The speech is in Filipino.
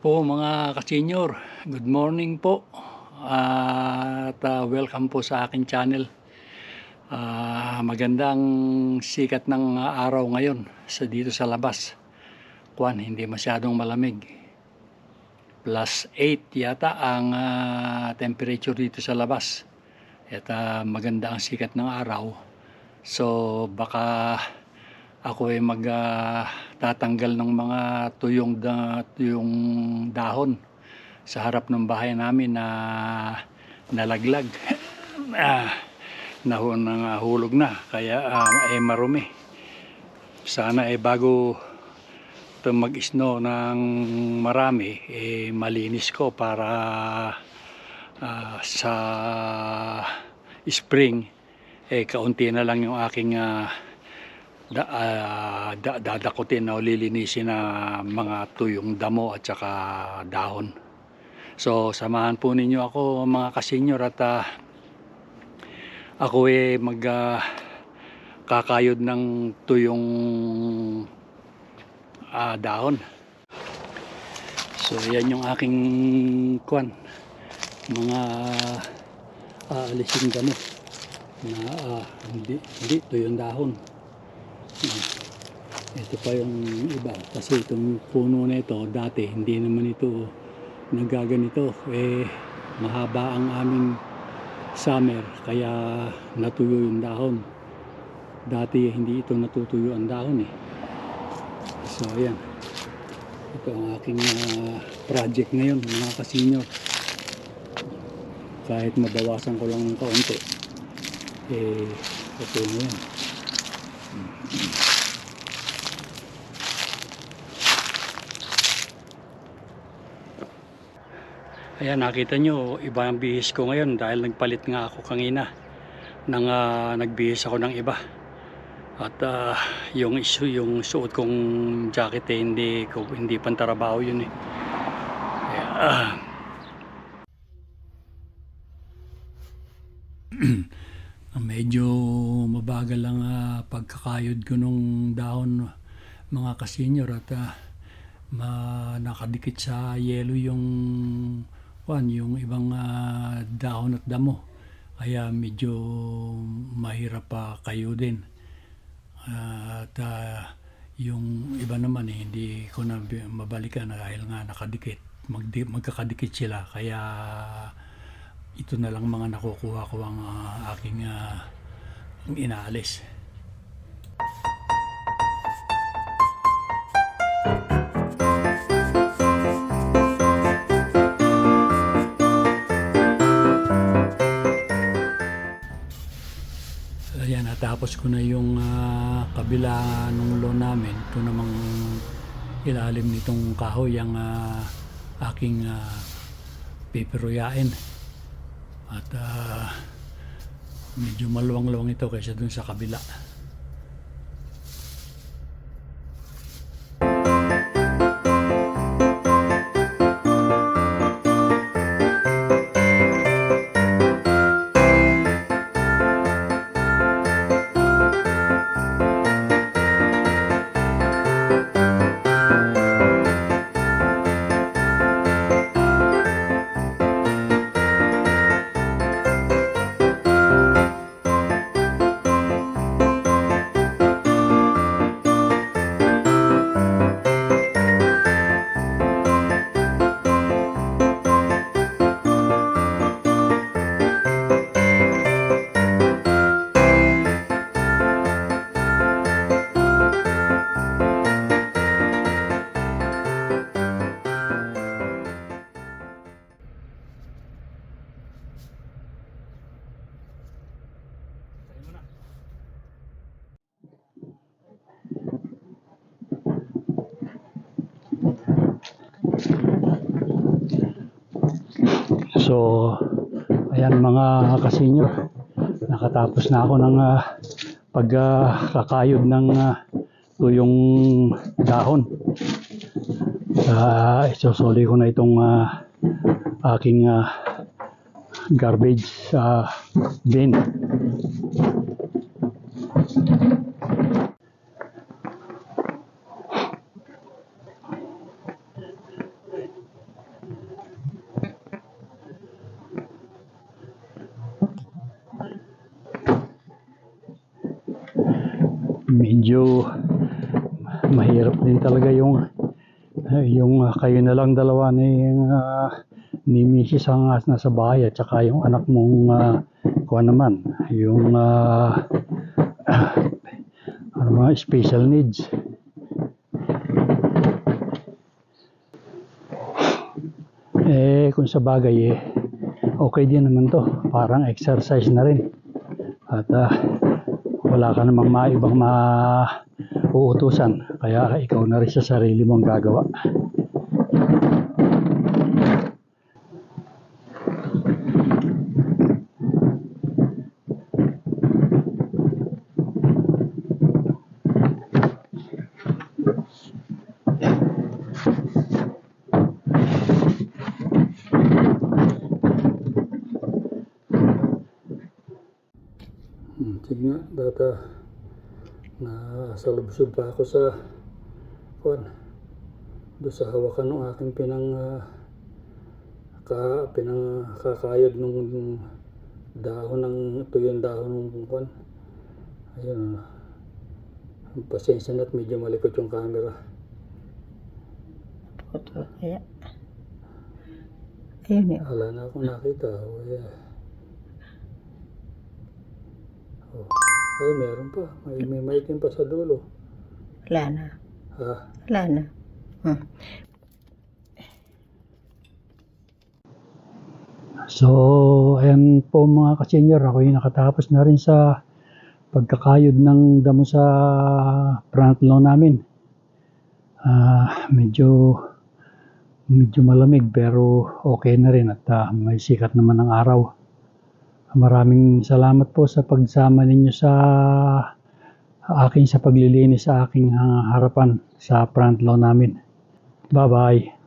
po mga ka-senior, good morning po at welcome po sa aking channel. Magandang sikat ng araw ngayon dito sa labas. Hindi masyadong malamig. +8 yata ang temperature dito sa labas. At maganda ang sikat ng araw. So baka ako ay magtatanggal ng mga tuyong dahon sa harap ng bahay namin na nalaglag. Nahulog na, kaya marumi. Sana bago ito mag-snow ng marami, malinis ko para sa spring kaunti na lang yung aking dadakutin o lilinisin na mga tuyong damo at saka dahon. So samahan po ninyo ako mga ka-senior at ako kakayod ng tuyong dahon. So yan yung aking mga aalisin damo na hindi tuyong dahon. Ito pa yung iba kasi itong puno na ito dati hindi naman ito nagaganito, mahaba ang aming summer kaya natuyo yung dahon. Dati hindi ito natutuyo ang dahon So ayan, ito ang aking project ngayon mga ka-senior. Kahit mabawasan ko lang ng kaunti, ito na yan. Ayan, nakita nyo, iba ang bihis ko ngayon dahil nagpalit nga ako kanina nang nagbihis ako ng iba. At yung suot kong jacket hindi pantarabaho yun medyo mabagal lang pagkakayod ko nung dahon mga ka-senior at nakadikit sa yelo yung ibang dahon at damo, kaya medyo mahirap pa kayo din. At yung iba naman hindi ko na mabalikan dahil nga nakadikit, magkakadikit sila, kaya ito na lang mga nakukuha ko ang aking inaalis. Ayan, natapos ko na yung kabila ng lawn namin. Ito namang ilalim nitong kahoy ang aking pipiruyain. At medyo maluwang-luwang ito kaysa dun sa kabila. So ayan mga ka-senior, nakatapos na ako ng pagkakayod ng tuyong dahon. Isusuli ko na itong aking garbage bin. medyo mahirap din talaga yung kayo na lang dalawa ni Mrs. ang nasa bahay at saka yung anak mong kuha naman yung mga special needs. Kung sa bagay okay din naman to, parang exercise na rin at wala ka namang ibang uutusan, kaya ikaw na rin sa sarili mong gagawa. Sige nga, data nasalubsob pa ako sa doon sa hawakan ng aking pinangkakayod nung dahon ng tuyong dahon ng ayun, pasensya na at medyo malikot yung camera. Ayun yun. Wala na akong nakita. Ay, meron pa. May maitim pa sa dulo. Wala na. Ha? Wala na. So, ayan po mga ka-senior. Ako yung nakatapos na rin sa pagkakayod ng damo sa front lawn namin. Medyo malamig pero okay na rin at may sikat naman ng araw. Maraming salamat po sa pagsama ninyo sa paglilinis sa aking harapan sa front lawn namin. Bye-bye.